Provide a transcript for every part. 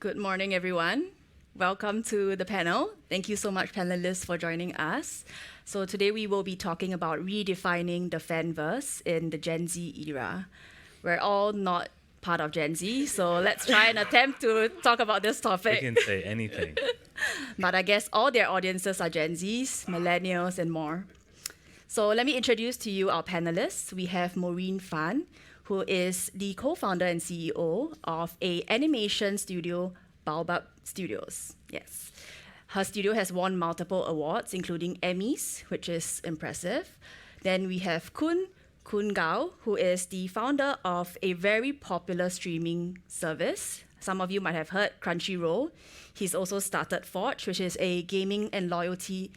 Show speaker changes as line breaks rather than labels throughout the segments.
Good morning, everyone. Welcome to the panel. Thank you so much, panelists, for joining us. So today we will be talking about redefining the fanverse in the Gen Z era. We're all not part of Gen Z, so let's try and attempt to talk about this topic.
We can say anything.
But I guess all their audiences are Gen Zs, millennials, and more. So let me introduce to you our panelists. We have Maureen Fan, who is the co-founder and CEO of a animation studio, Baobab Studios. Yes. Her studio has won multiple awards, including Emmys, which is impressive. Then we have Kun Gao, who is the founder of a very popular streaming service. Some of you might have heard Crunchyroll. He's also started Forge, which is a gaming loyalty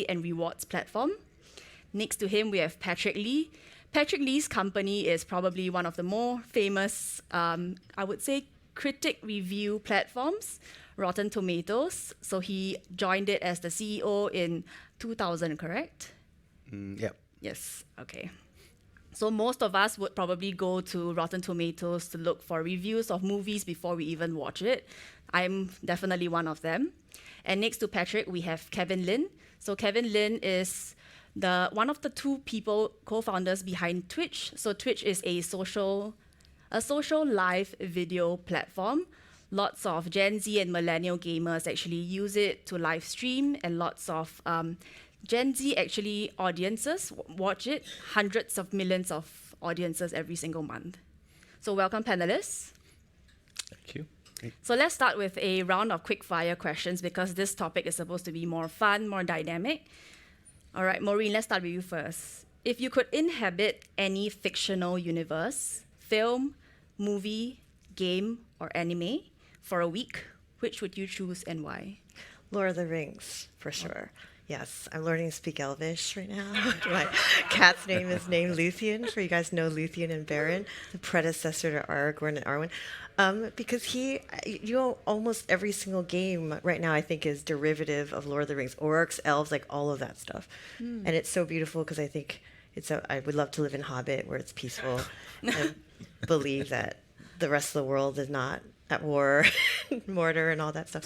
and rewards platform. Next to him, we have Patrick Lee. Patrick Lee's company is probably one of the more famous, I would say, critic review platforms, Rotten Tomatoes. So he joined it as the CEO in 2000, correct?
Yep.
Yes, okay. So most of us would probably go to Rotten Tomatoes to look for reviews of movies before we even watch it. I'm definitely one of them. And next to Patrick, we have Kevin Lin. So Kevin Lin is one of the two people, co-founders behind Twitch. So Twitch is a social live video platform. Lots of Gen Z and millennial gamers actually use it to live stream, and lots of Gen Z actually audiences watch it, hundreds of millions of audiences every single month. So welcome, panelists.
Thank you.
So let's start with a round of quick fire questions because this topic is supposed to be more fun, more dynamic. All right, Maureen, let's start with you first. If you could inhabit any fictional universe, film, movie, game, or anime for a week, which would you choose and why?
Lord of the Rings, for sure. Yes, I'm learning to speak Elvish right now. My cat's name is named Luthien, for you guys know Luthien and Beren, the predecessor to Aragorn and Arwen. Because almost every single game right now I think is derivative of Lord of the Rings, orcs, elves, like all of that stuff. And it's so beautiful because I think I would love to live in Hobbit where it's peaceful and believe that the rest of the world is not at war, Mordor and all that stuff.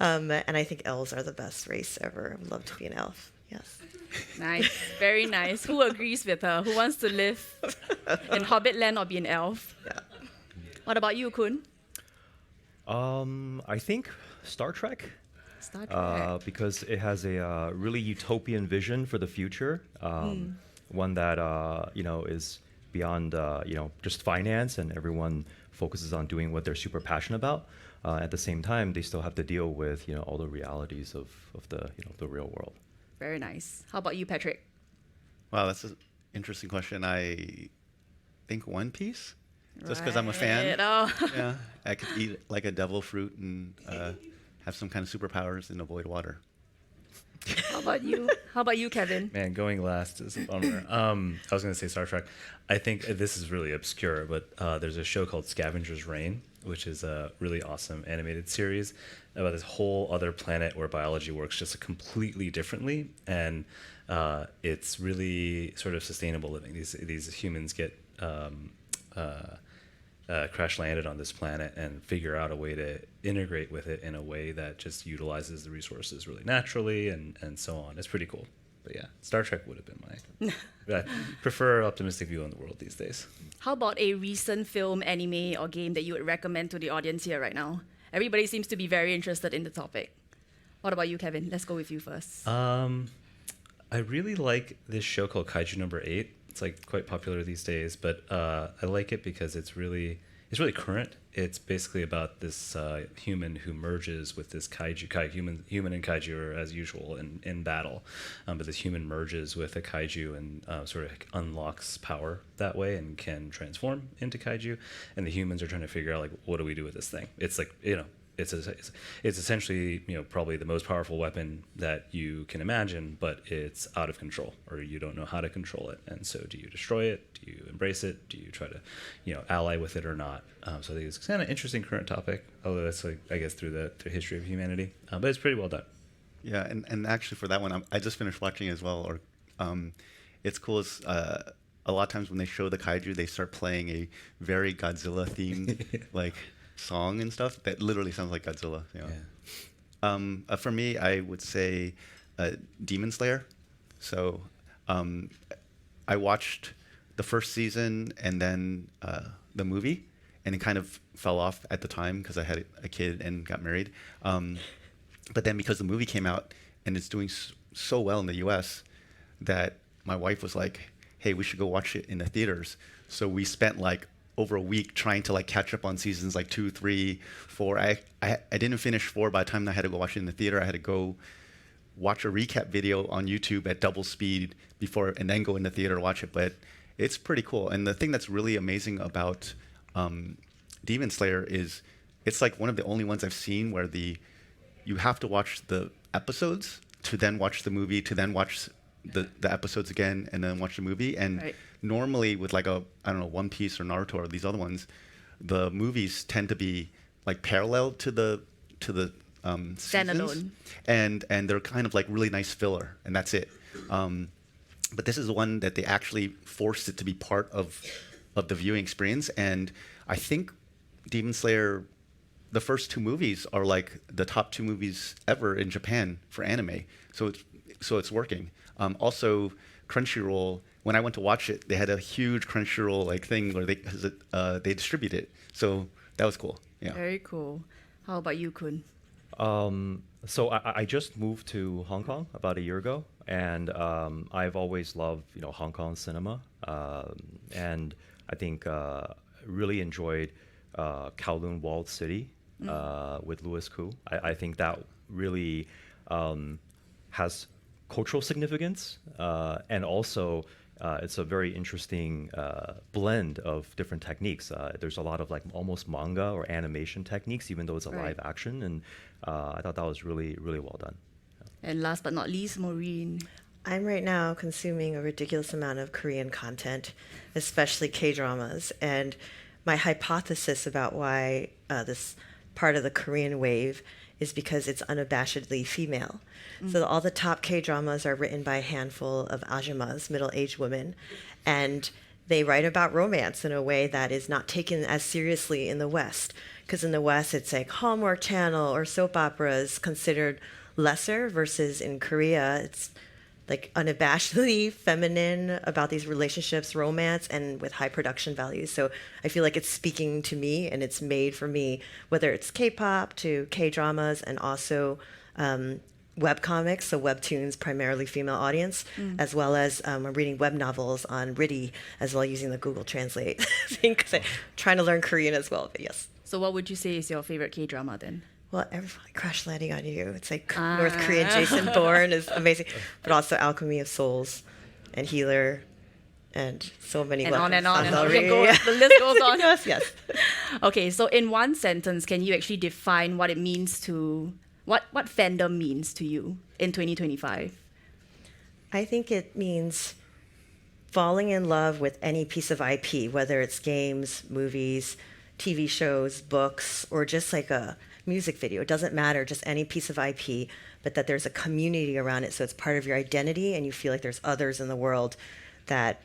And I think elves are the best race ever. I would love to be an elf. Yes.
Nice, very nice. Who agrees with her? Who wants to live in Hobbit land or be an elf?
Yeah.
What about you, Kun?
I think Star Trek.
Star Trek.
Because it has a really utopian vision for the future. One that is beyond just finance, and everyone focuses on doing what they're super passionate about. At the same time, they still have to deal with all the realities of the real world.
Very nice. How about you, Patrick?
Wow, that's an interesting question. I think One Piece, just because I'm a fan.
Oh.
Yeah, I could eat like a devil fruit and have some kind of superpowers and avoid water.
How about you? How about you, Kevin?
Man, going last is a bummer. I was going to say Star Trek. I think this is really obscure, but there's a show called Scavenger's Reign, which is a really awesome animated series about this whole other planet where biology works just completely differently, and it's really sort of sustainable living. These humans get crash landed on this planet and figure out a way to integrate with it in a way that just utilizes the resources really naturally and so on. It's pretty cool. But yeah, Star Trek would have been I prefer optimistic view on the world these days.
How about a recent film, anime, or game that you would recommend to the audience here right now? Everybody seems to be very interested in the topic. What about you, Kevin? Let's go with you first.
I really like this show called Kaiju Number 8. It's like quite popular these days, but I like it because it's really current. It's basically about this human who merges with this kaiju. Human and kaiju are as usual in battle, but this human merges with a kaiju and sort of unlocks power that way and can transform into kaiju. And the humans are trying to figure out, like, what do we do with this thing? It's like, it's essentially probably the most powerful weapon that you can imagine, but it's out of control, or you don't know how to control it. And so, do you destroy it? Do you embrace it? Do you try to ally with it or not? So I think it's kind of an interesting current topic, although that's I guess through the history of humanity, but it's pretty well done.
Yeah, and actually for that one, I just finished watching as well. It's cool. A lot of times when they show the kaiju, they start playing a very Godzilla themed like song and stuff that literally sounds like Godzilla. You know?
Yeah.
For me, I would say Demon Slayer. So I watched the first season and then the movie, and it kind of fell off at the time because I had a kid and got married. But then because the movie came out and it's doing so well in the US that my wife was like, hey, we should go watch it in the theaters. So we spent like over a week trying to like catch up on seasons like 2, 3, 4. I didn't finish 4 by the time I had to go watch it in the theater. I had to go watch a recap video on YouTube at double speed before, and then go in the theater to watch it. But it's pretty cool. And the thing that's really amazing about Demon Slayer is it's like one of the only ones I've seen where you have to watch the episodes to then watch the movie, to then watch the episodes again, and then watch the movie. And normally with like I don't know, One Piece or Naruto or these other ones, the movies tend to be like parallel to the seasons, and they're kind of like really nice filler, and that's it. But this is the one that they actually forced it to be part of the viewing experience. And I think Demon Slayer, the first 2 movies are like the top 2 movies ever in Japan for anime. So it's working. Also, Crunchyroll, when I went to watch it, they had a huge Crunchyroll like thing where they distribute it. So that was cool. Yeah.
Very cool. How about you, Kun?
So I just moved to Hong Kong about a year ago, and I've always loved Hong Kong cinema, and I think really enjoyed Kowloon Walled City with Louis Koo. I think that really has cultural significance, and also it's a very interesting blend of different techniques. There's a lot of like almost manga or animation techniques, even though it's a live action, and I thought that was really, really well done.
And last but not least, Maureen.
I'm right now consuming a ridiculous amount of Korean content, especially K-dramas. And my hypothesis about why this part of the Korean wave is because it's unabashedly female. So all the top K-dramas are written by a handful of ajumas, middle-aged women, and they write about romance in a way that is not taken as seriously in the West. Because in the West, it's like Hallmark Channel or soap operas considered lesser, versus in Korea, it's like unabashedly feminine about these relationships, romance, and with high production values. So I feel like it's speaking to me, and it's made for me, whether it's K-pop to K-dramas, and also webcomics, so webtoons, primarily female audience, as well as I'm reading web novels on Riddy as well, using the Google Translate thing, because I'm trying to learn Korean as well, but yes.
So what would you say is your favorite K-drama then?
Well, everybody Crash Landing on You. It's like North Korean Jason Bourne is amazing, but also Alchemy of Souls and Healer and so many.
And on and on and on.
Fanverse.
The list goes on.
Yes.
Okay, so in one sentence, can you actually define what it means to, what fandom means to you in 2025?
I think it means falling in love with any piece of IP, whether it's games, movies, TV shows, books, or just like a music video. It doesn't matter, just any piece of IP, but that there's a community around it, so it's part of your identity, and you feel like there's others in the world that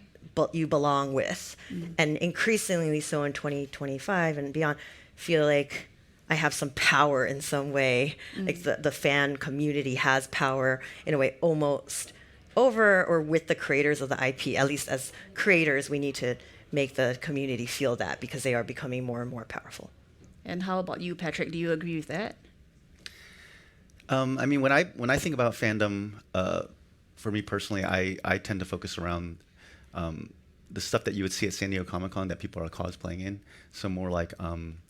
you belong with. And increasingly so in 2025 and beyond, feel like I have some power in some way. Like the fan community has power in a way, almost over or with the creators of the IP. At least as creators, we need to make the community feel that, because they are becoming more and more powerful.
And how about you, Patrick? Do you agree with that?
I mean, when I think about fandom, for me personally, I tend to focus around the stuff that you would see at San Diego Comic-Con that people are cosplaying in. So more like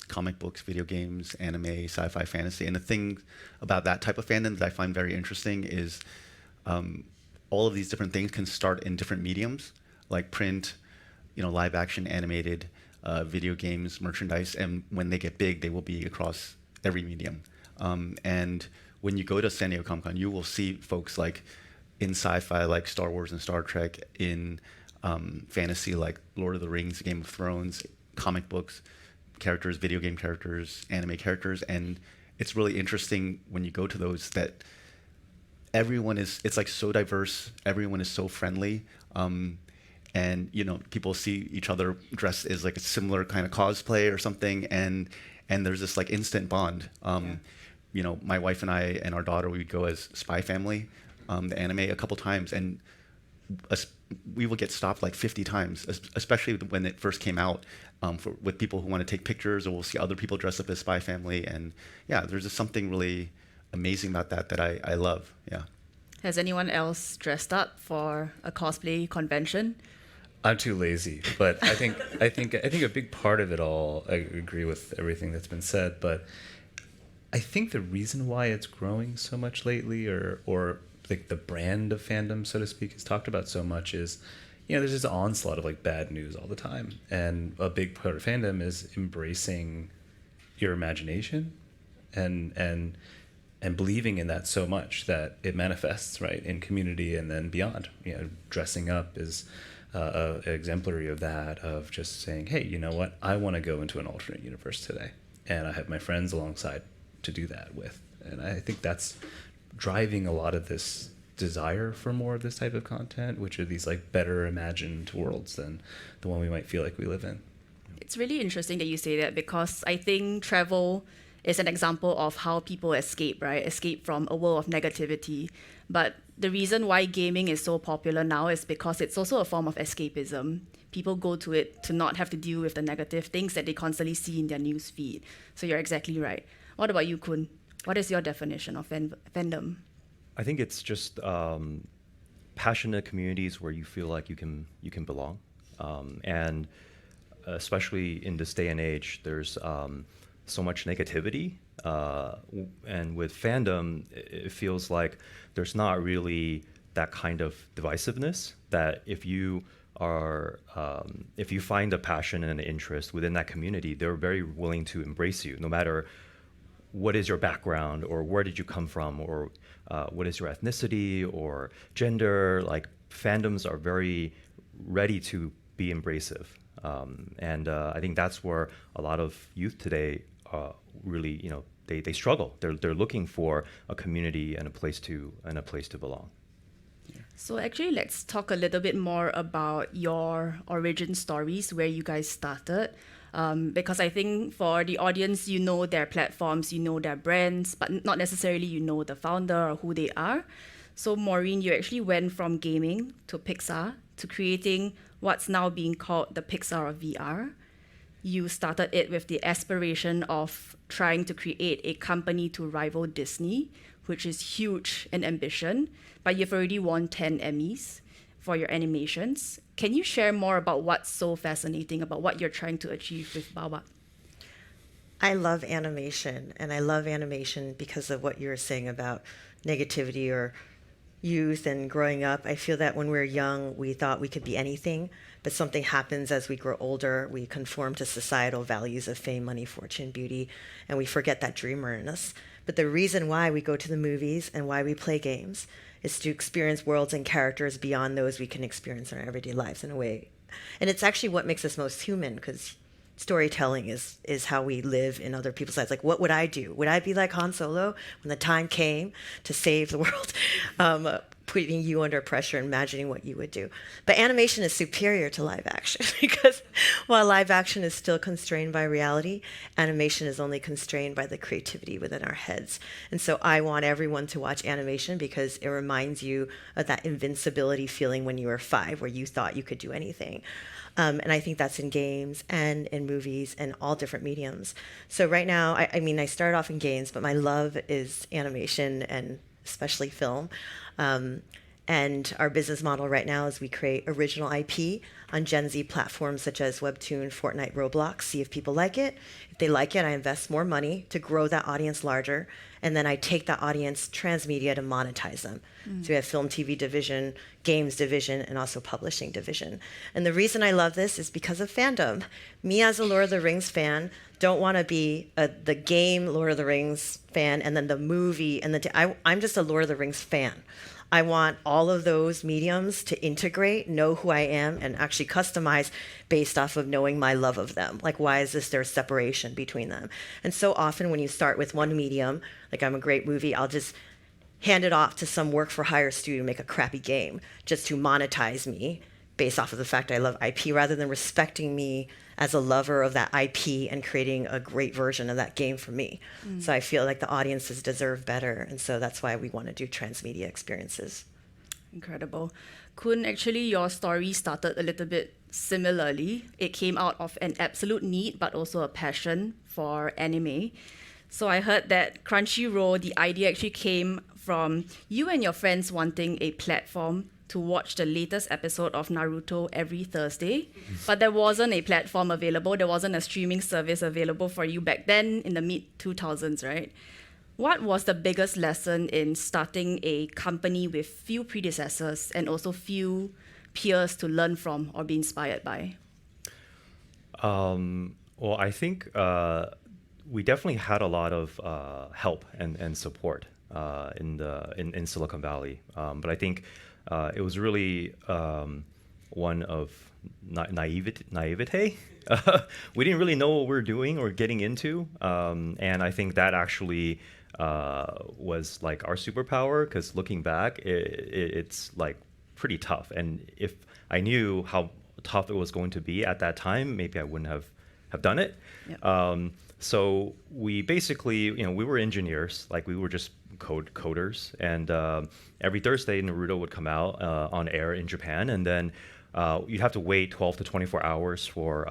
comic books, video games, anime, sci-fi, fantasy. And the thing about that type of fandom that I find very interesting is all of these different things can start in different mediums, like print, live action, animated, video games, merchandise, and when they get big, they will be across every medium. And when you go to San Diego Comic-Con, you will see folks like in sci-fi, like Star Wars and Star Trek, in fantasy, like Lord of the Rings, Game of Thrones, comic books characters, video game characters, anime characters, and it's really interesting when you go to those that it's like so diverse, everyone is so friendly. And people see each other dressed as like a similar kind of cosplay or something, and and there's this like instant bond. You know, my wife and I and our daughter, we would go as Spy Family, the anime, a couple times, and we will get stopped like 50 times, especially when it first came out, with people who want to take pictures, or we'll see other people dress up as Spy Family. And yeah, there's just something really amazing about that I love. Yeah.
Has anyone else dressed up for a cosplay convention?
I'm too lazy, but I think a big part of it all, I agree with everything that's been said, but I think the reason why it's growing so much lately, or like the brand of fandom, so to speak, is talked about so much is, you know, there's this onslaught of like bad news all the time. And a big part of fandom is embracing your imagination and believing in that so much that it manifests, right, in community and then beyond. You know, dressing up is exemplary of that, of just saying, hey, you know what, I want to go into an alternate universe today, and I have my friends alongside to do that with. And I think that's driving a lot of this desire for more of this type of content, which are these like better imagined worlds than the one we might feel like we live in.
It's really interesting that you say that, because I think travel is an example of how people escape, right? Escape from a world of negativity. But the reason why gaming is so popular now is because it's also a form of escapism. People go to it to not have to deal with the negative things that they constantly see in their news feed. So you're exactly right. What about you, Kun? What is your definition of fandom?
I think it's just passionate communities where you feel like you can belong, and especially in this day and age, there's so much negativity, and with fandom, it feels like there's not really that kind of divisiveness. That if you find a passion and an interest within that community, they're very willing to embrace you, no matter what is your background, or where did you come from, or what is your ethnicity or gender. Like, fandoms are very ready to be embracive. And I think that's where a lot of youth today really, you know, they struggle. They're looking for a community and a place to belong.
So actually, let's talk a little bit more about your origin stories, where you guys started. Because I think for the audience, you know their platforms, you know their brands, but not necessarily you know the founder or who they are. So Maureen, you actually went from gaming to Pixar to creating what's now being called the Pixar of VR. You started it with the aspiration of trying to create a company to rival Disney, which is huge in ambition, but you've already won 10 Emmys for your animations. Can you share more about what's so fascinating about what you're trying to achieve with Baobab?
I love animation, and I love animation because of what you were saying about negativity or youth and growing up. I feel that when we were young, we thought we could be anything, but something happens as we grow older. We conform to societal values of fame, money, fortune, beauty, and we forget that dreamer in us. But the reason why we go to the movies and why we play games is to experience worlds and characters beyond those we can experience in our everyday lives in a way. And it's actually what makes us most human, because storytelling is how we live in other people's lives. Like, what would I do? Would I be like Han Solo when the time came to save the world? Putting you under pressure, imagining what you would do. But animation is superior to live action because while live action is still constrained by reality, animation is only constrained by the creativity within our heads. And so I want everyone to watch animation because it reminds you of that invincibility feeling when you were 5, where you thought you could do anything. And I think that's in games and in movies and all different mediums. So right now, I mean, I started off in games, but my love is animation and especially film. And our business model right now is we create original IP on Gen Z platforms such as Webtoon, Fortnite, Roblox, see if people like it. If they like it, I invest more money to grow that audience larger. And then I take that audience transmedia to monetize them. So we have film, TV division, games division, and also publishing division. And the reason I love this is because of fandom. Me as a Lord of the Rings fan don't want to be the game Lord of the Rings fan and then the movie. And I'm just a Lord of the Rings fan. I want all of those mediums to integrate, know who I am, and actually customize based off of knowing my love of them. Like, why is there a separation between them? And so often when you start with one medium, like I'm a great movie, I'll just hand it off to some work for hire studio to make a crappy game just to monetize me based off of the fact I love IP rather than respecting me as a lover of that IP and creating a great version of that game for me. So I feel like the audiences deserve better. And so that's why we want to do transmedia experiences.
Incredible. Kun, actually, your story started a little bit similarly. It came out of an absolute need, but also a passion for anime. So I heard that Crunchyroll, the idea actually came from you and your friends wanting a platform to watch the latest episode of Naruto every Thursday, but there wasn't a platform available. There wasn't a streaming service available for you back then in the mid-2000s, right? What was the biggest lesson in starting a company with few predecessors and also few peers to learn from or be inspired by?
Well, I think we definitely had a lot of help and support in Silicon Valley, but I think it was really one of naivete. We didn't really know what we were doing or getting into, and I think that actually was like our superpower, because looking back, it's like pretty tough. And if I knew how tough it was going to be at that time, maybe I wouldn't have done it.
Yep.
So we basically, we were engineers, like we were just coders, and every Thursday Naruto would come out on air in Japan, and then you'd have to wait 12 to 24 hours for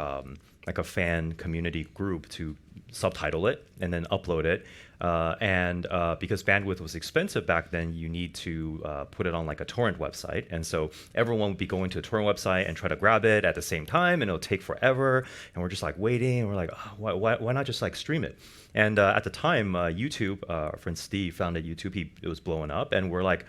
like a fan community group to subtitle it and then upload it. And because bandwidth was expensive back then, you need to put it on like a torrent website. And so everyone would be going to a torrent website and try to grab it at the same time, and it'll take forever. And we're just like waiting, and we're like, oh, why not just like stream it? And at the time, YouTube, our friend Steve founded YouTube. It was blowing up, and we're like,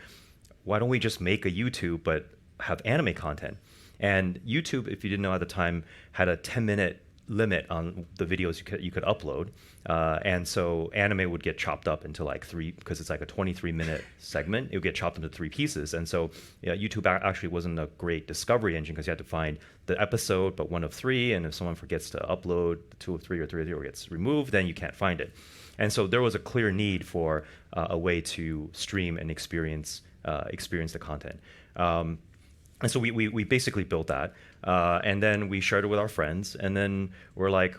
why don't we just make a YouTube but have anime content? And YouTube, if you didn't know at the time, had a 10-minute limit on the videos you could upload, and so anime would get chopped up into like three, because it's like a 23-minute segment. It would get chopped into 3 pieces, and so YouTube actually wasn't a great discovery engine, because you had to find the episode but one of 3, and if someone forgets to upload 2 of 3 or 3 of 3 or gets removed, then you can't find it. And so there was a clear need for a way to stream and experience the content. And so we basically built that, and then we shared it with our friends, and then we're like,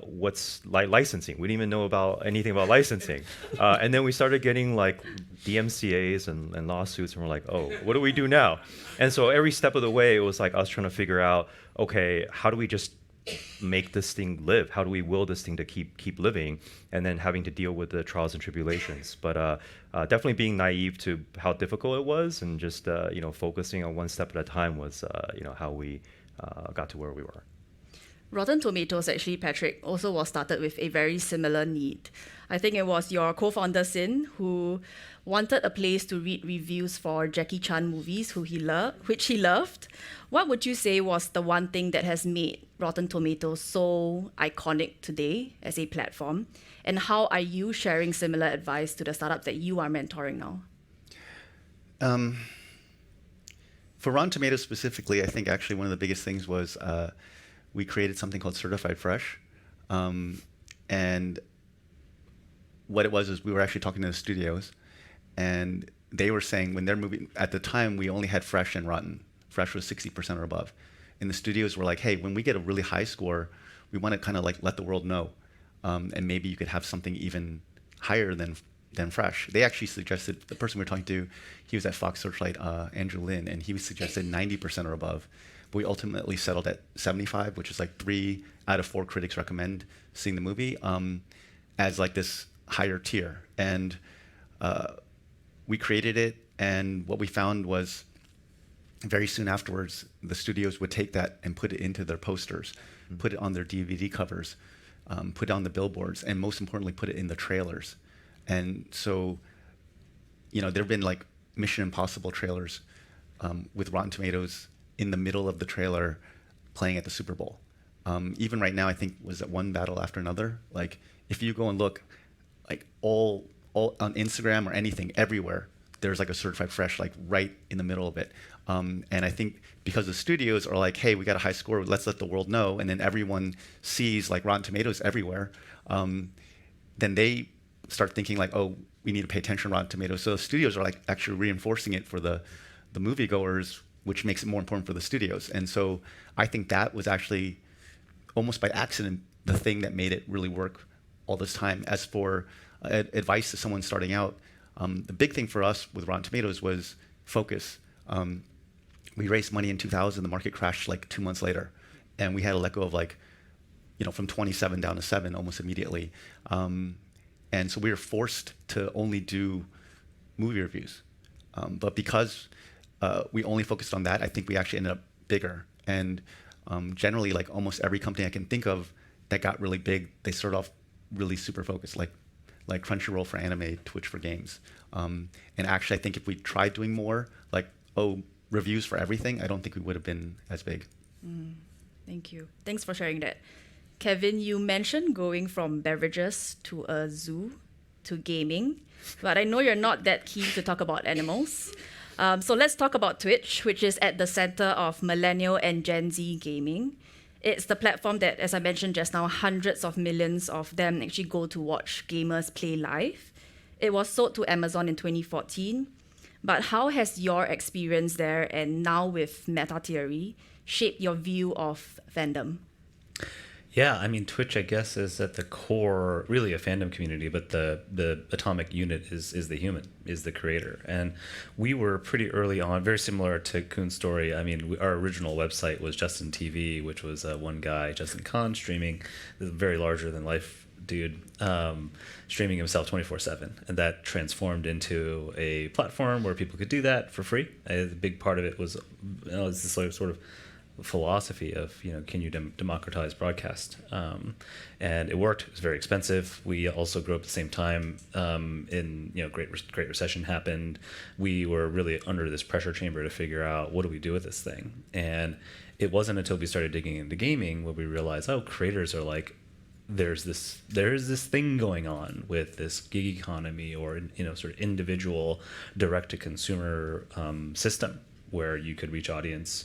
what's licensing? We didn't even know about anything about licensing. And then we started getting like DMCAs and lawsuits, and we're like, oh, what do we do now? And so every step of the way, it was like us trying to figure out, okay, how do we just make this thing live? How do we will this thing to keep living? And then having to deal with the trials and tribulations. But definitely being naive to how difficult it was, and just focusing on one step at a time was how we got to where we were.
Rotten Tomatoes, actually, Patrick, also was started with a very similar need. I think it was your co-founder, Sin, who wanted a place to read reviews for Jackie Chan movies, which he loved. What would you say was the one thing that has made Rotten Tomatoes so iconic today as a platform? And how are you sharing similar advice to the startups that you are mentoring now?
For Rotten Tomatoes specifically, I think actually one of the biggest things was we created something called Certified Fresh. And what it was is we were actually talking to the studios, and they were saying when their movie, at the time we only had Fresh and Rotten. Fresh was 60% or above. And the studios were like, hey, when we get a really high score, we want to kind of like let the world know. And maybe you could have something even higher than Fresh. They actually suggested, the person we were talking to, he was at Fox Searchlight, Andrew Lin, and he suggested 90% or above. But we ultimately settled at 75, which is like 3 out of 4 critics recommend seeing the movie, as like this higher tier. And we created it, and what we found was very soon afterwards, the studios would take that and put it into their posters, put it on their DVD covers, put it on the billboards, and most importantly, put it in the trailers. And so, there have been like Mission Impossible trailers with Rotten Tomatoes in the middle of the trailer playing at the Super Bowl. Even right now, I think, was it one battle after another? Like, if you go and look, like all on Instagram or anything, everywhere, there's like a Certified Fresh, like right in the middle of it. And I think because the studios are like, hey, we got a high score, let's let the world know, and then everyone sees like Rotten Tomatoes everywhere, then they start thinking like, oh, we need to pay attention to Rotten Tomatoes. So the studios are like actually reinforcing it for the moviegoers which makes it more important for the studios. And so I think that was actually almost by accident the thing that made it really work all this time. As for advice to someone starting out, the big thing for us with Rotten Tomatoes was focus. We raised money in 2000, the market crashed like 2 months later, and we had to let go of from 27 down to 7 almost immediately. And so we were forced to only do movie reviews. But because we only focused on that, I think we actually ended up bigger. And generally, like almost every company I can think of that got really big, they start off really super focused, like Crunchyroll for anime, Twitch for games. And actually, I think if we tried doing more, reviews for everything, I don't think we would have been as big.
Thank you. Thanks for sharing that. Kevin, you mentioned going from beverages to a zoo to gaming, but I know you're not that keen to talk about animals. So let's talk about Twitch, which is at the center of millennial and Gen Z gaming. It's the platform that, as I mentioned just now, hundreds of millions of them actually go to watch gamers play live. It was sold to Amazon in 2014. But how has your experience there and now with Metatheory shaped your view of fandom?
Yeah, I mean, Twitch, I guess, is at the core really a fandom community, but the atomic unit is the human, is the creator. And we were pretty early on, very similar to Kun's story. I mean, our original website was Justin TV, which was one guy, Justin Khan, streaming, very larger than life dude, streaming himself 24/7, and that transformed into a platform where people could do that for free. A big part of it was it's this sort of philosophy of can you democratize broadcast, and it worked. It was very expensive. We also grew up at the same time. In Great Recession happened. We were really under this pressure chamber to figure out what do we do with this thing, and it wasn't until we started digging into gaming where we realized, creators are like, there's this thing going on with this gig economy or sort of individual direct to consumer system where you could reach audience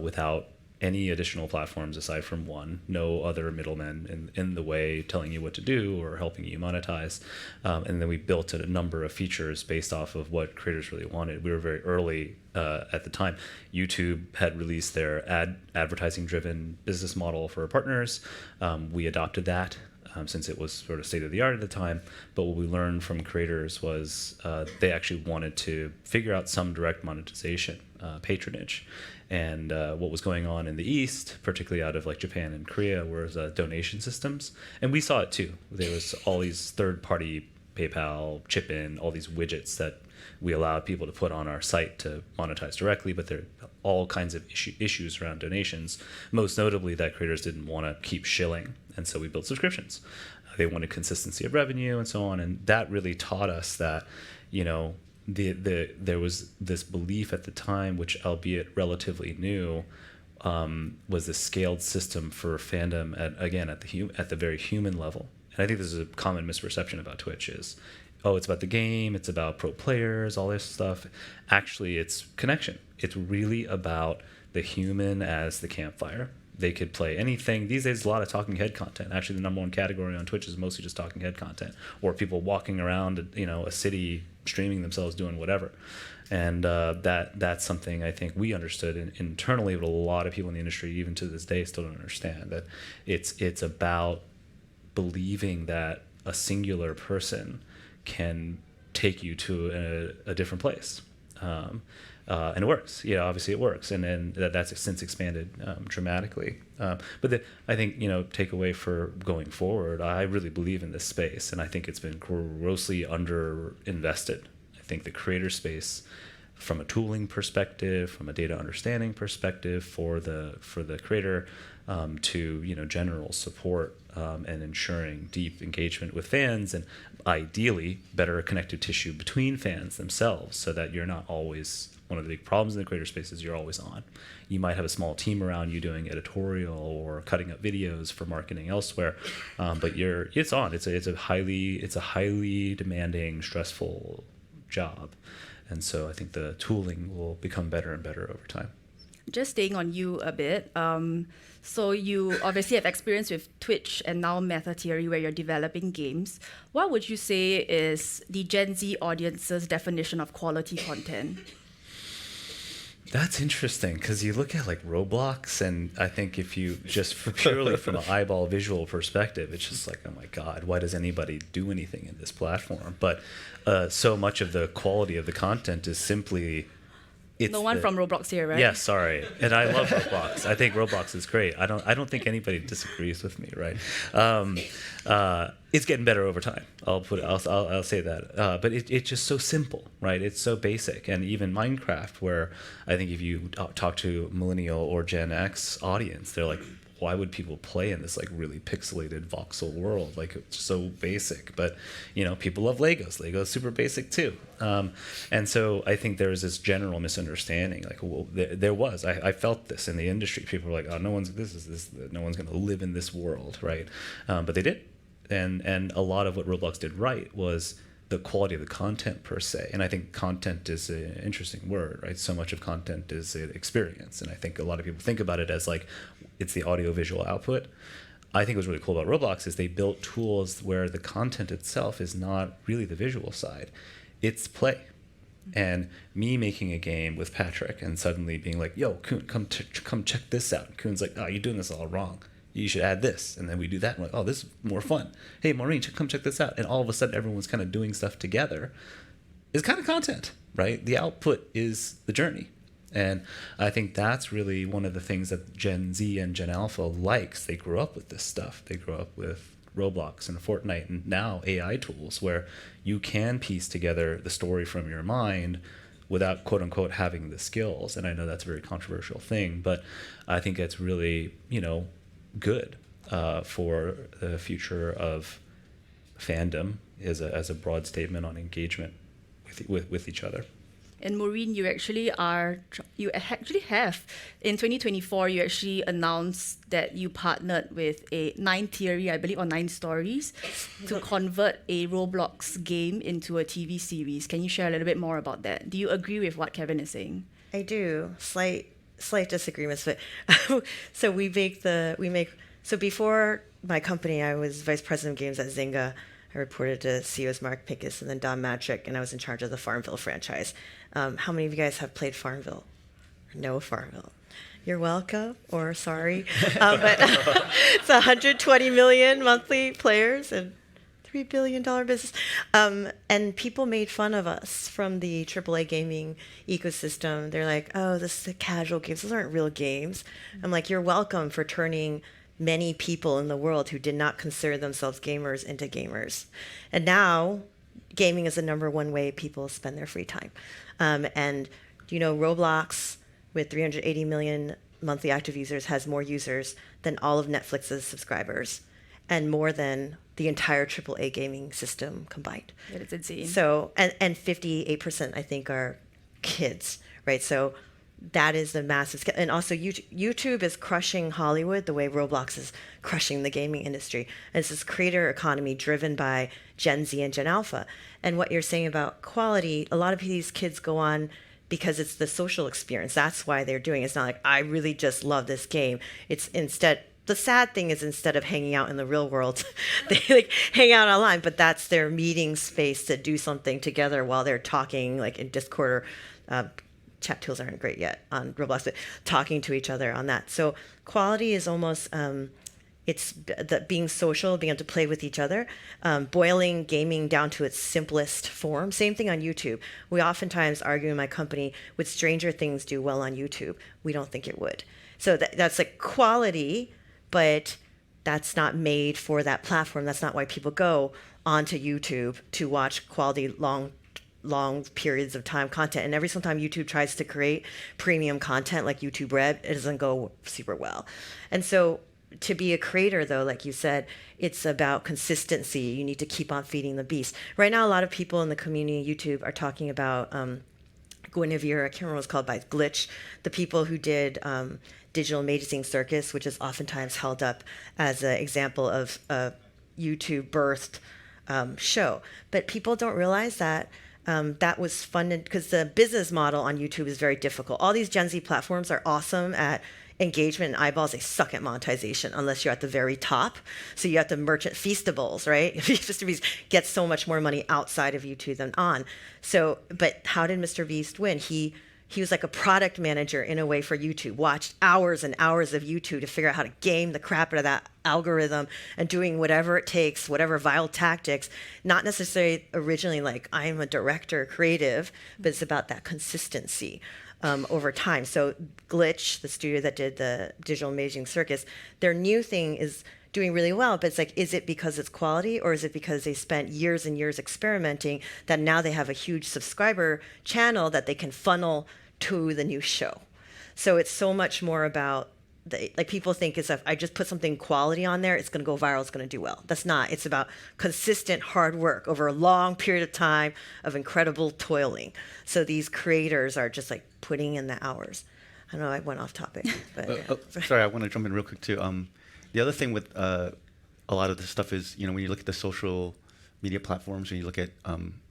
without any additional platforms aside from one, no other middlemen in the way telling you what to do or helping you monetize. And then we built a number of features based off of what creators really wanted. We were very early at the time. YouTube had released their advertising-driven business model for partners. We adopted that since it was sort of state-of-the-art at the time. But what we learned from creators was they actually wanted to figure out some direct monetization, patronage. And what was going on in the East, particularly out of Japan and Korea, was donation systems. And we saw it too. There was all these third-party PayPal, chip-in, all these widgets that we allowed people to put on our site to monetize directly, but there are all kinds of issues around donations, most notably that creators didn't want to keep shilling, and so we built subscriptions. They wanted consistency of revenue and so on, and that really taught us that, there was this belief at the time, which albeit relatively new, was the scaled system for fandom at the very human level. And I think this is a common misperception about Twitch is, it's about the game, it's about pro players, all this stuff. Actually, it's connection. It's really about the human as the campfire. They could play anything. These days, a lot of talking head content. Actually, the number one category on Twitch is mostly just talking head content, or people walking around, a city, streaming themselves, doing whatever. And that's something I think we understood internally, but a lot of people in the industry, even to this day, still don't understand that it's about believing that a singular person can take you to a different place. And it works. Obviously it works. And then that's since expanded dramatically. But I think, takeaway for going forward, I really believe in this space. And I think it's been grossly underinvested. I think the creator space, from a tooling perspective, from a data understanding perspective for the creator, to general support and ensuring deep engagement with fans, and ideally better connective tissue between fans themselves, so that you're not always, one of the big problems in the creator space is you're always on. You might have a small team around you doing editorial or cutting up videos for marketing elsewhere, but it's on. It's a highly demanding, stressful job, and so I think the tooling will become better and better over time.
Just staying on you a bit, so you obviously have experience with Twitch and now Metatheory, where you're developing games. What would you say is the Gen Z audience's definition of quality content?
That's interesting because you look at like Roblox, and I think if you just purely from an eyeball visual perspective, it's just like, oh my God, why does anybody do anything in this platform? But so much of the quality of the content is simply it's
No one from Roblox here, right?
Yes, sorry, and I love Roblox. I think Roblox is great. I don't think anybody disagrees with me, right? It's getting better over time. I'll say that. But it's just so simple, right? It's so basic, and even Minecraft, where I think if you talk to millennial or Gen X audience, they're like, why would people play in this like really pixelated voxel world? Like it's so basic, but people love Legos. Legos super basic too. And so I think there's this general misunderstanding. Like, well, there was. I felt this in the industry. People were like, oh, no one's going to live in this world, right? But they did, and a lot of what Roblox did right was the quality of the content per se. And I think content is an interesting word, right? So much of content is an experience. And I think a lot of people think about it as like, it's the audio visual output. I think what's really cool about Roblox is they built tools where the content itself is not really the visual side. It's play. And me making a game with Patrick and suddenly being like, yo, Kun, come check this out. And Kun's like, oh, you're doing this all wrong. You should add this. And then we do that. And we're like, oh, this is more fun. Hey, Maureen, come check this out. And all of a sudden, everyone's kind of doing stuff together. It's kind of content, right? The output is the journey. And I think that's really one of the things that Gen Z and Gen Alpha likes. They grew up with this stuff. They grew up with Roblox and Fortnite and now AI tools where you can piece together the story from your mind without, quote unquote, having the skills. And I know that's a very controversial thing, but I think it's really, good for the future of fandom as a broad statement on engagement with each other.
And Maureen, you actually have in 2024. You actually announced that you partnered with a Theory, I believe, or 9 Stories, to convert a Roblox game into a TV series. Can you share a little bit more about that? Do you agree with what Kevin is saying?
I do. Slight disagreements, but so so before my company, I was vice president of games at Zynga. I reported to CEOs Mark Pincus and then Don Matrick, and I was in charge of the Farmville franchise. How many of you guys have played Farmville? No Farmville. You're welcome, or sorry. But it's 120 million monthly players and $3 billion business. And people made fun of us from the AAA gaming ecosystem. They're like, oh, this is a casual games. Those aren't real games. I'm like, you're welcome for turning many people in the world who did not consider themselves gamers into gamers. And now gaming is the number one way people spend their free time. And Roblox with 380 million monthly active users has more users than all of Netflix's subscribers and more than the entire AAA gaming system combined.
That is insane.
So, and 58% I think are kids, right? So that is the massive scale. And also YouTube is crushing Hollywood the way Roblox is crushing the gaming industry. And it's this creator economy driven by Gen Z and Gen Alpha. And what you're saying about quality, a lot of these kids go on because it's the social experience. That's why they're doing it. It's not like, I really just love this game. It's instead, the sad thing is instead of hanging out in the real world, they like hang out online, but that's their meeting space to do something together while they're talking like in Discord or chat tools aren't great yet on Roblox, but talking to each other on that. So quality is almost, it's being social, being able to play with each other, boiling gaming down to its simplest form. Same thing on YouTube. We oftentimes argue in my company, would Stranger Things do well on YouTube? We don't think it would. So that's like quality, but that's not made for that platform. That's not why people go onto YouTube to watch quality long periods of time content. And every single time YouTube tries to create premium content like YouTube Red, it doesn't go super well. And so to be a creator, though, like you said, it's about consistency. You need to keep on feeding the beast. Right now, a lot of people in the community YouTube are talking about Guinevere, I can't remember what it's called, by Glitch, the people who did Digital Amazing Circus, which is oftentimes held up as an example of a YouTube birthed show. But people don't realize that that was funded because the business model on YouTube is very difficult. All these Gen Z platforms are awesome at engagement and eyeballs. They suck at monetization unless you're at the very top. So you have the merchant Feastables, right? Mr. Beast gets so much more money outside of YouTube than on. So, but how did Mr. Beast win? He he was like a product manager in a way for YouTube, watched hours and hours of YouTube to figure out how to game the crap out of that algorithm and doing whatever it takes, whatever vile tactics, not necessarily originally like I'm a director creative, but it's about that consistency over time. So Glitch, the studio that did the Digital Amazing Circus, their new thing is doing really well, but it's like, is it because it's quality or is it because they spent years and years experimenting that now they have a huge subscriber channel that they can funnel to the new show? So it's so much more about like people think it's if I just put something quality on there, it's going to go viral, it's going to do well. That's not. It's about consistent hard work over a long period of time of incredible toiling. So these creators are just like putting in the hours. I know I went off topic, but yeah.
Sorry, I want to jump in real quick too. The other thing with a lot of this stuff is, when you look at the social media platforms, when you look at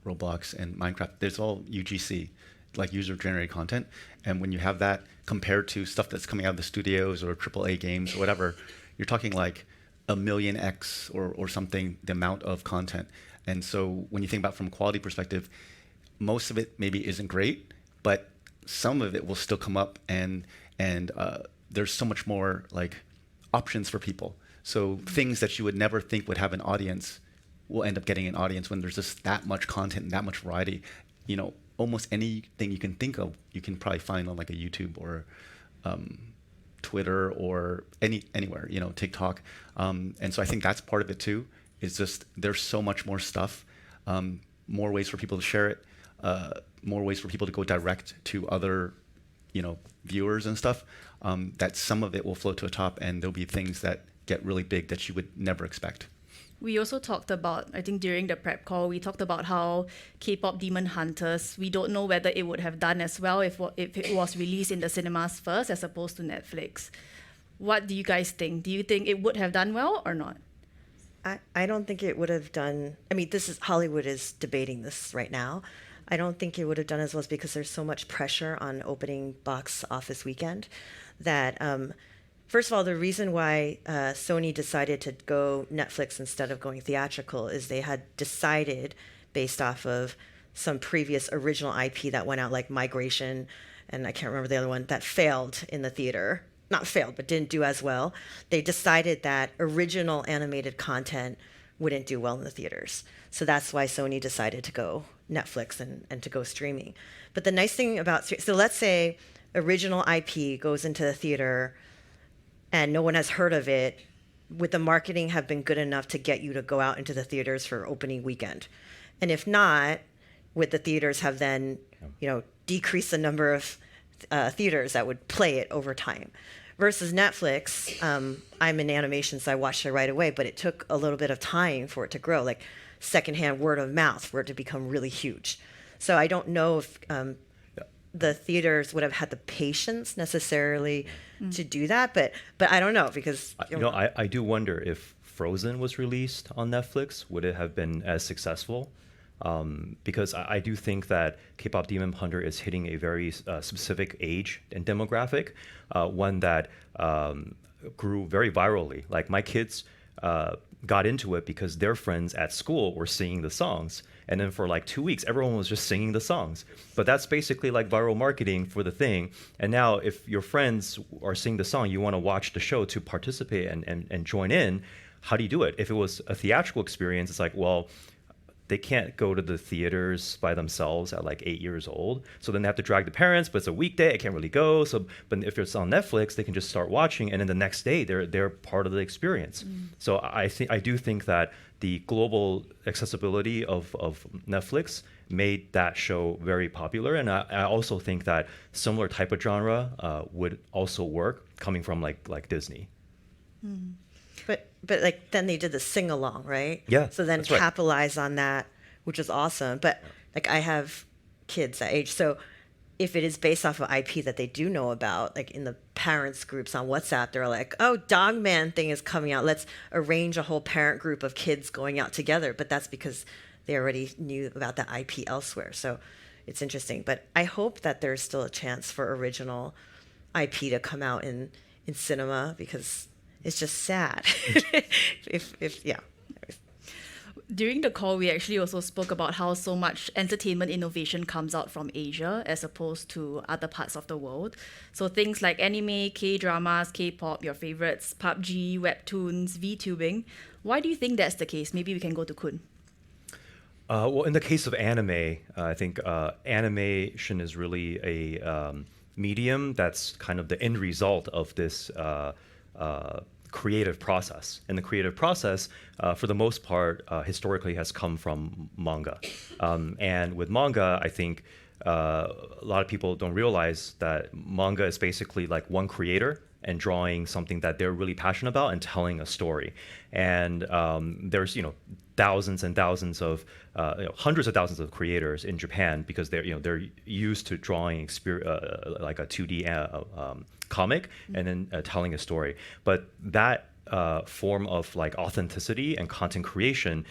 Roblox and Minecraft, there's all UGC, like user-generated content. And when you have that compared to stuff that's coming out of the studios or AAA games or whatever, you're talking like a million X or something, the amount of content. And so when you think about from a quality perspective, most of it maybe isn't great, but some of it will still come up, and there's so much more like options for people. So things that you would never think would have an audience will end up getting an audience when there's just that much content and that much variety. Almost anything you can think of, you can probably find on like a YouTube or Twitter or anywhere, TikTok. And so I think that's part of it too, is just there's so much more stuff, more ways for people to share it, more ways for people to go direct to other, viewers and stuff, that some of it will float to the top, and there'll be things that get really big that you would never expect.
We also talked about, I think during the prep call, we talked about how K-pop Demon Hunters, we don't know whether it would have done as well if it was released in the cinemas first as opposed to Netflix. What do you guys think? Do you think it would have done well or not?
I don't think it would have done. I mean, Hollywood is debating this right now. I don't think it would have done as well because there's so much pressure on opening box office weekend that, first of all, the reason why Sony decided to go Netflix instead of going theatrical is they had decided, based off of some previous original IP that went out, like Migration, and I can't remember the other one, that failed in the theater. Not failed, but didn't do as well. They decided that original animated content wouldn't do well in the theaters. So that's why Sony decided to go Netflix and to go streaming. But the nice thing about, so let's say original IP goes into the theater and no one has heard of it, would the marketing have been good enough to get you to go out into the theaters for opening weekend? And if not, would the theaters have then, decreased the number of theaters that would play it over time? Versus Netflix, I'm in animation, so I watched it right away, but it took a little bit of time for it to grow, like secondhand word of mouth for it to become really huge. So I don't know if the theaters would have had the patience necessarily to do that, but I don't know, because
I do wonder if Frozen was released on Netflix, would it have been as successful? Because I do think that K-pop Demon Hunter is hitting a very specific age and demographic, one that grew very virally. Like my kids got into it because their friends at school were singing the songs. And then for like 2 weeks, everyone was just singing the songs. But that's basically like viral marketing for the thing. And now if your friends are singing the song, you want to watch the show to participate and join in, how do you do it? If it was a theatrical experience, it's like, well, they can't go to the theaters by themselves at like 8 years old. So then they have to drag the parents, but it's a weekday, I can't really go. So, but if it's on Netflix, they can just start watching, and then the next day they're part of the experience. So I do think that the global accessibility of Netflix made that show very popular. And I also think that similar type of genre would also work coming from like Disney.
But like then they did the sing along, right?
Yeah.
So then capitalize on that, which is awesome. But like I have kids that age, so if it is based off of IP that they do know about, like in the parents groups on WhatsApp, they're like, "Oh, Dogman thing is coming out. Let's arrange a whole parent group of kids going out together." But that's because they already knew about the IP elsewhere. So it's interesting. But I hope that there's still a chance for original IP to come out in cinema, because it's just sad. if yeah.
during the call, we actually also spoke about how so much entertainment innovation comes out from Asia as opposed to other parts of the world. So things like anime, K-dramas, K-pop, your favorites, PUBG, webtoons, VTubing. Why do you think that's the case? Maybe we can go to Kun.
Well, in the case of anime, I think animation is really a medium that's kind of the end result of this creative process. And the creative process, for the most part, historically has come from manga. And with manga, I think a lot of people don't realize that manga is basically like one creator and drawing something that they're really passionate about and telling a story. And there's, thousands and thousands of, hundreds of thousands of creators in Japan because they're used to drawing like a 2D comic and then telling a story. But that form of like authenticity and content creation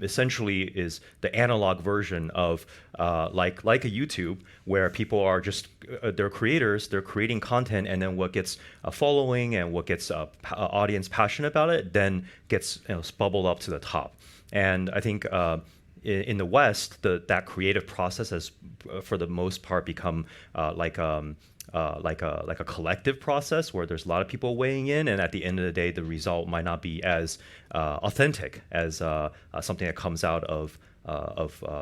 essentially is the analog version of like a YouTube, where people are just they're creators, they're creating content, and then what gets a following and what gets audience passionate about it then gets bubbled up to the top. And I think in the West, that creative process has, for the most part, become like a collective process where there's a lot of people weighing in, and at the end of the day, the result might not be as authentic as something that comes out of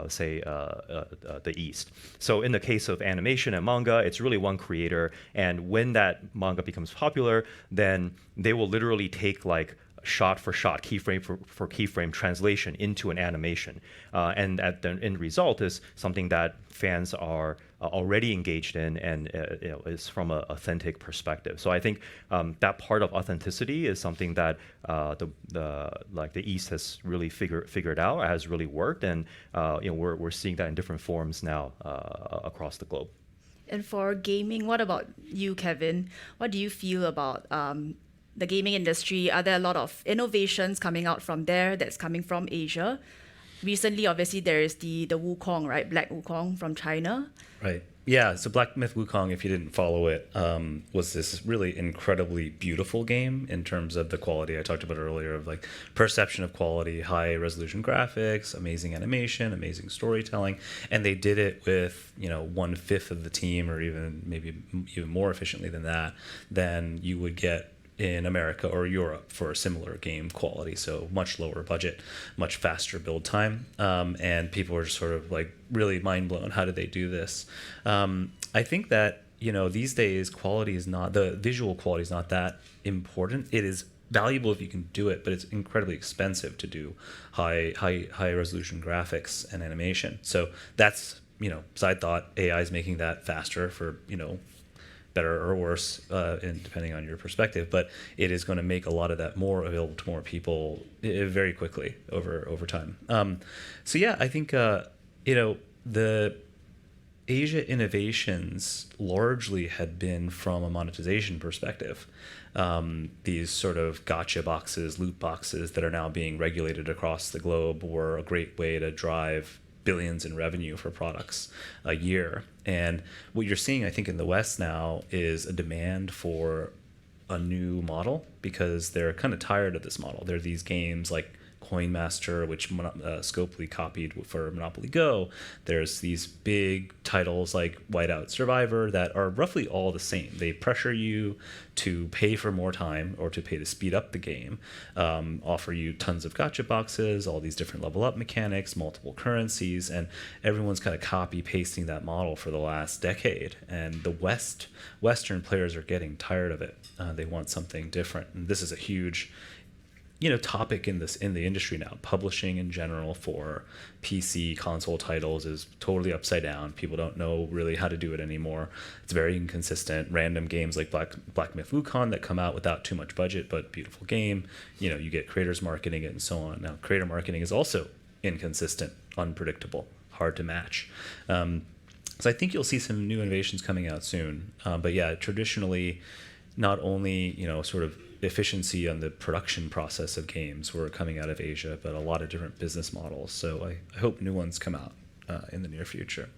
say the East. So in the case of animation and manga, it's really one creator, and when that manga becomes popular, then they will literally take like shot for shot, keyframe for keyframe translation into an animation. And at the end result is something that fans are already engaged in and is from an authentic perspective. So I think that part of authenticity is something that the East has really figured out, has really worked, and we're seeing that in different forms now across the globe.
And for gaming, what about you, Kevin? What do you feel about the gaming industry? Are there a lot of innovations coming out from there that's coming from Asia? Recently, obviously, there is the Wukong, right? Black Wukong from China.
Right. Yeah. So Black Myth Wukong, if you didn't follow it, was this really incredibly beautiful game in terms of the quality I talked about earlier, of like perception of quality, high resolution graphics, amazing animation, amazing storytelling. And they did it with, 1/5 of the team, or maybe even more efficiently than that, than you would get in America or Europe for a similar game quality. So much lower budget, much faster build time. And people were just sort of like really mind blown. How did they do this? I think that, these days the visual quality is not that important. It is valuable if you can do it, but it's incredibly expensive to do high resolution graphics and animation. So that's, side thought, AI is making that faster for, better or worse, depending on your perspective, but it is going to make a lot of that more available to more people very quickly over time. So yeah, I think the Asia innovations largely had been from a monetization perspective. These sort of gotcha boxes, loot boxes that are now being regulated across the globe were a great way to drive billions in revenue for products a year. And what you're seeing, I think, in the West now is a demand for a new model, because they're kind of tired of this model. There are these games like Coin Master, which Scopely copied for Monopoly Go. There's these big titles like Whiteout Survivor that are roughly all the same. They pressure you to pay for more time or to pay to speed up the game, offer you tons of gotcha boxes, all these different level up mechanics, multiple currencies, and everyone's kind of copy pasting that model for the last decade. And the Western players are getting tired of it. They want something different. And this is a huge topic in the industry now. Publishing in general for PC console titles is totally upside down. People don't know really how to do it anymore. It's very inconsistent. Random games like Black Myth Wukong that come out without too much budget, but beautiful game. You get creators marketing it and so on. Now, creator marketing is also inconsistent, unpredictable, hard to match. So I think you'll see some new innovations coming out soon. But yeah, traditionally, not only sort of efficiency on the production process of games were coming out of Asia, but a lot of different business models. So I hope new ones come out in the near future.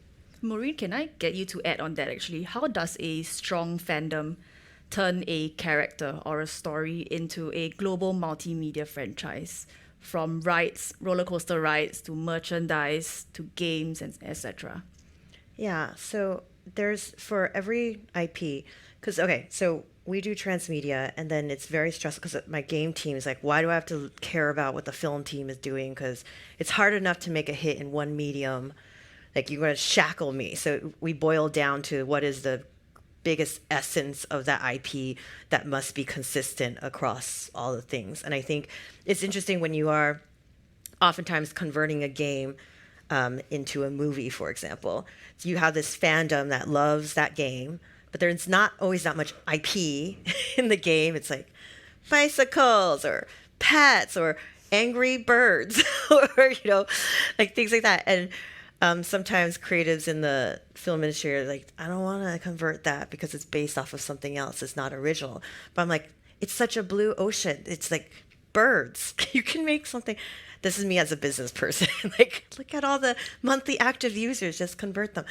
Maureen, can I get you to add on that actually? How does a strong fandom turn a character or a story into a global multimedia franchise from rides, roller coaster rides, to merchandise, to games, and etc.
Yeah, so there's for every IP, because, okay, so we do transmedia, and then it's very stressful because my game team is like, why do I have to care about what the film team is doing? Because it's hard enough to make a hit in one medium. Like, you're going to shackle me. So we boil down to what is the biggest essence of that IP that must be consistent across all the things. And I think it's interesting when you are oftentimes converting a game into a movie, for example. So you have this fandom that loves that game, but there's not always that much IP in the game. It's like bicycles or pets or angry birds or, like things like that. And sometimes creatives in the film industry are like, I don't want to convert that because it's based off of something else. It's not original. But I'm like, it's such a blue ocean. It's like birds. You can make something. This is me as a business person. Like, look at all the monthly active users. Just convert them.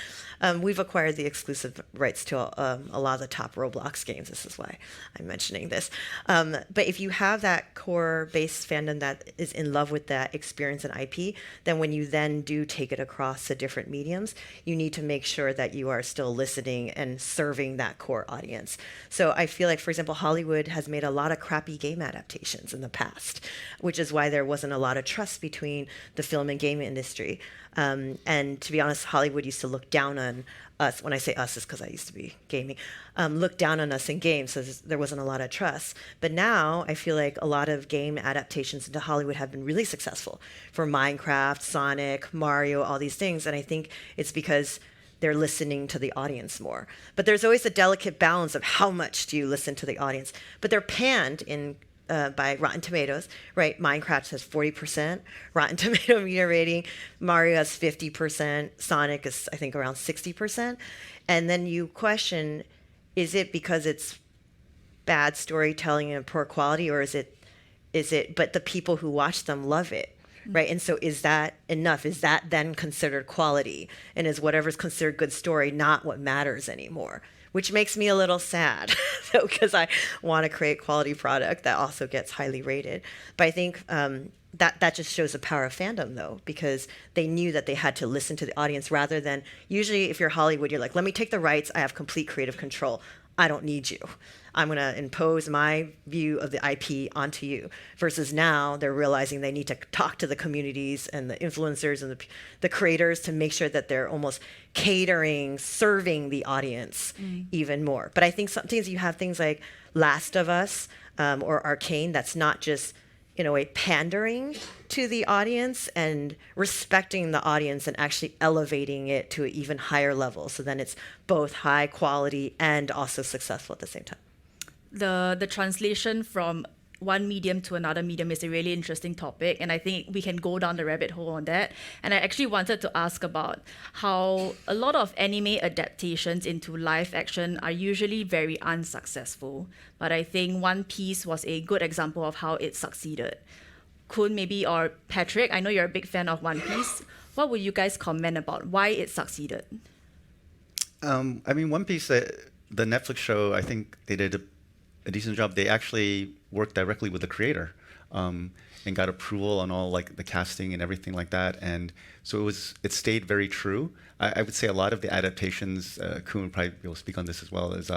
We've acquired the exclusive rights to a lot of the top Roblox games. This is why I'm mentioning this. But if you have that core base fandom that is in love with that experience and IP, then when you then do take it across the different mediums, you need to make sure that you are still listening and serving that core audience. So I feel like, for example, Hollywood has made a lot of crappy game adaptations in the past, which is why there wasn't a lot of trust between the film and game industry. And to be honest, Hollywood used to look down on us. When I say us, it's because I used to be gaming. Look down on us in games, so there wasn't a lot of trust. But now I feel like a lot of game adaptations into Hollywood have been really successful for Minecraft, Sonic, Mario, all these things. And I think it's because they're listening to the audience more. But there's always a delicate balance of how much do you listen to the audience. But they're panned in by Rotten Tomatoes, right? Minecraft has 40% Rotten Tomato meter rating. Mario has 50%. Sonic is, I think, around 60%. And then you question, is it because it's bad storytelling and poor quality, or is it, but the people who watch them love it, right? And so is that enough? Is that then considered quality? And is whatever's considered good story not what matters anymore? Which makes me a little sad, because I want to create quality product that also gets highly rated. But I think that just shows the power of fandom, though, because they knew that they had to listen to the audience rather than, usually if you're Hollywood, you're like, let me take the rights. I have complete creative control. I don't need you. I'm going to impose my view of the IP onto you. Versus now, they're realizing they need to talk to the communities and the influencers and the creators to make sure that they're almost catering, serving the audience even more. But I think sometimes you have things like Last of Us or Arcane that's not just, in a way, pandering to the audience and respecting the audience and actually elevating it to an even higher level. So then it's both high quality and also successful at the same time.
The translation from one medium to another medium is a really interesting topic, and I think we can go down the rabbit hole on that. And I actually wanted to ask about how a lot of anime adaptations into live action are usually very unsuccessful, but I think One Piece was a good example of how it succeeded. Kun, maybe, or Patrick, I know you're a big fan of One Piece. What would you guys comment about why it succeeded?
I mean, One Piece, the Netflix show, I think they did a decent job. They actually worked directly with the creator and got approval on all like the casting and everything like that. And so it stayed very true. I would say a lot of the adaptations, Kun would probably be able to speak on this as well, is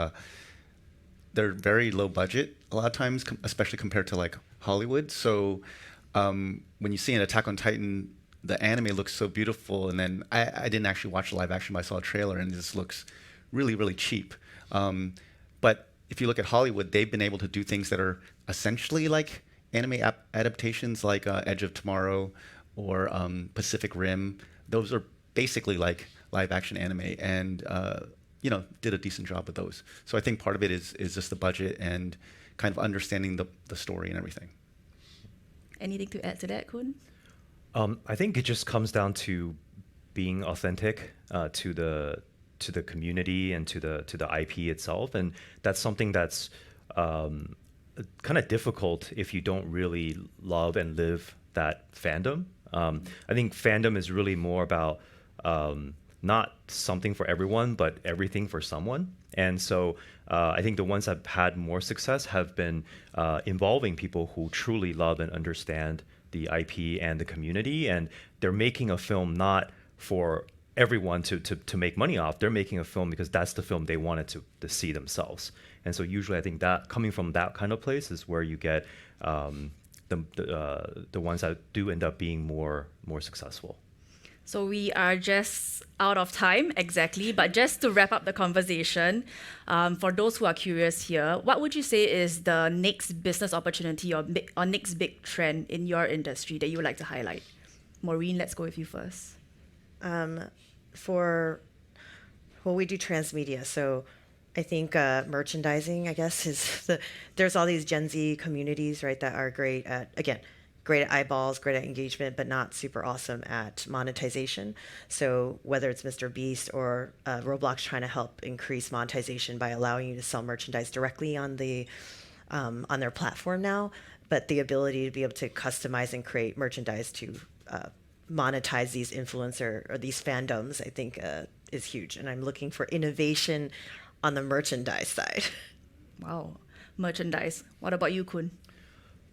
they're very low budget a lot of times, especially compared to like Hollywood. So when you see an Attack on Titan, the anime looks so beautiful. And then I didn't actually watch the live action, but I saw a trailer and it just looks really, really cheap. But if you look at Hollywood, they've been able to do things that are essentially like anime adaptations, like Edge of Tomorrow or Pacific Rim. Those are basically like live action anime, and did a decent job with those. So I think part of it is just the budget and kind of understanding the story and everything.
Anything to add to that, Kun?
I think it just comes down to being authentic to the community and to the IP itself, and that's something that's kind of difficult if you don't really love and live that fandom. I think fandom is really more about not something for everyone, but everything for someone. And so I think the ones that have had more success have been involving people who truly love and understand the IP and the community, and they're making a film not for everyone to make money off. They're making a film because that's the film they wanted to see themselves. And so usually I think that coming from that kind of place is where you get the ones that do end up being more successful.
So we are just out of time, exactly. But just to wrap up the conversation, for those who are curious here, what would you say is the next business opportunity or next big trend in your industry that you would like to highlight? Maureen, let's go with you first.
We do transmedia, so I think merchandising, I guess, there's all these Gen Z communities, right, that are great at eyeballs, great at engagement, but not super awesome at monetization. So whether it's Mr. Beast or Roblox trying to help increase monetization by allowing you to sell merchandise directly on their platform now, but the ability to be able to customize and create merchandise to monetize these influencer or these fandoms, I think is huge. And I'm looking for innovation on the merchandise side.
Wow, merchandise. What about you, Kun?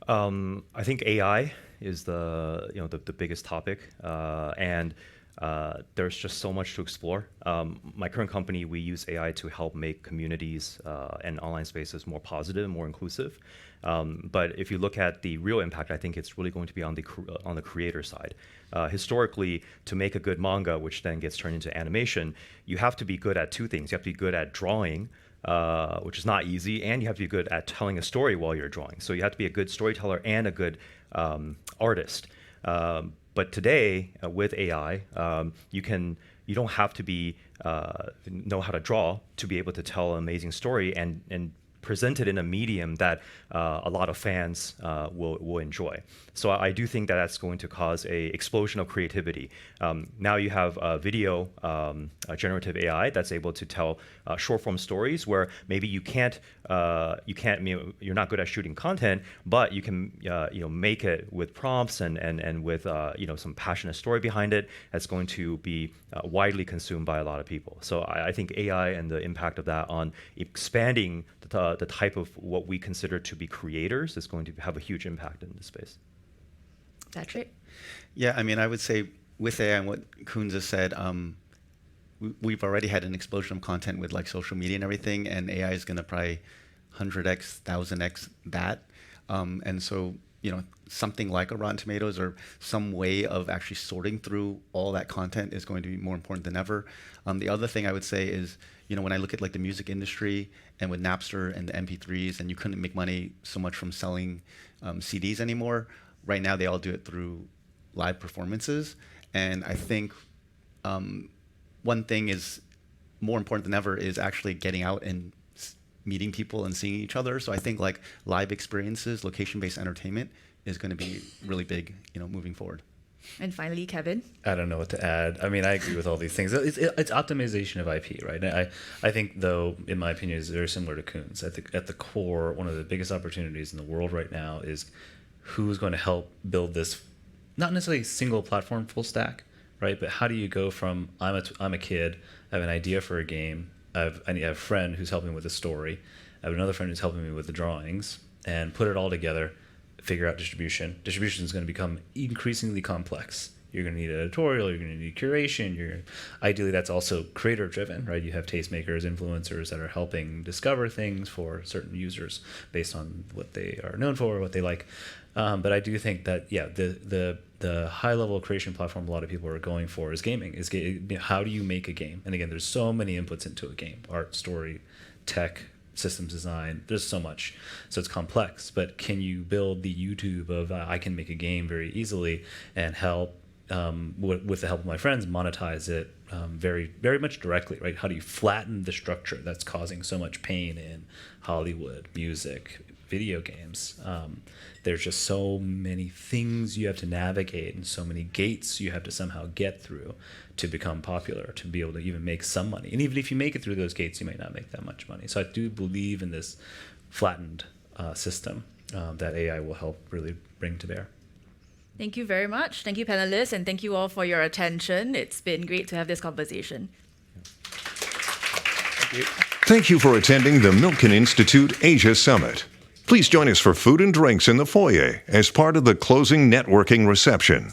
I think AI is the biggest topic, and there's just so much to explore. My current company, we use AI to help make communities and online spaces more positive, more inclusive. But if you look at the real impact, I think it's really going to be on the creator side. Historically, to make a good manga, which then gets turned into animation, you have to be good at two things. You have to be good at drawing, which is not easy, and you have to be good at telling a story while you're drawing. So you have to be a good storyteller and a good artist. But today, with AI, you don't have to know how to draw to be able to tell an amazing story and present it in a medium that a lot of fans will enjoy. So I do think that that's going to cause a explosion of creativity. Now you have video generative AI that's able to tell short form stories where maybe you're not good at shooting content, but you can make it with prompts and with some passionate story behind it that's going to be widely consumed by a lot of people. So I think AI and the impact of that on expanding the type of what we consider to be creators is going to have a huge impact in this space.
Patrick?
Yeah, I mean, I would say with AI and what Kun just said, we've already had an explosion of content with like social media and everything, and AI is going to probably 100x, 1000x that. And so, something like a Rotten Tomatoes or some way of actually sorting through all that content is going to be more important than ever. The other thing I would say is, when I look at like the music industry and with Napster and the MP3s, and you couldn't make money so much from selling CDs anymore. Right now, they all do it through live performances. And I think one thing is more important than ever is actually getting out and meeting people and seeing each other. So I think like live experiences, location-based entertainment is going to be really big, moving forward.
And finally, Kevin?
I don't know what to add. I mean, I agree with all these things. It's optimization of IP, right? I think, though, in my opinion, is very similar to Kun's. I think at the core, one of the biggest opportunities in the world right now is who's going to help build this, not necessarily single platform full stack, right? But how do you go from I'm a kid, I have an idea for a game, I have a friend who's helping with the story, I have another friend who's helping me with the drawings, and put it all together, figure out distribution. Distribution is going to become increasingly complex. You're going to need editorial, you're going to need curation, ideally that's also creator driven, right? You have tastemakers, influencers that are helping discover things for certain users based on what they are known for, what they like. But I do think that, the high level creation platform a lot of people are going for is gaming. How do you make a game? And again, there's so many inputs into a game: art, story, tech, systems design. There's so much, so it's complex. But can you build the YouTube of I can make a game very easily and help with the help of my friends monetize it very, very much directly, right? How do you flatten the structure that's causing so much pain in Hollywood, music, video games? There's just so many things you have to navigate and so many gates you have to somehow get through to become popular, to be able to even make some money. And even if you make it through those gates, you might not make that much money. So I do believe in this flattened system that AI will help really bring to bear.
Thank you very much. Thank you, panelists, and thank you all for your attention. It's been great to have this conversation.
Thank you.
Thank you for attending the Milken Institute Asia Summit. Please join us for food and drinks in the foyer as part of the closing networking reception.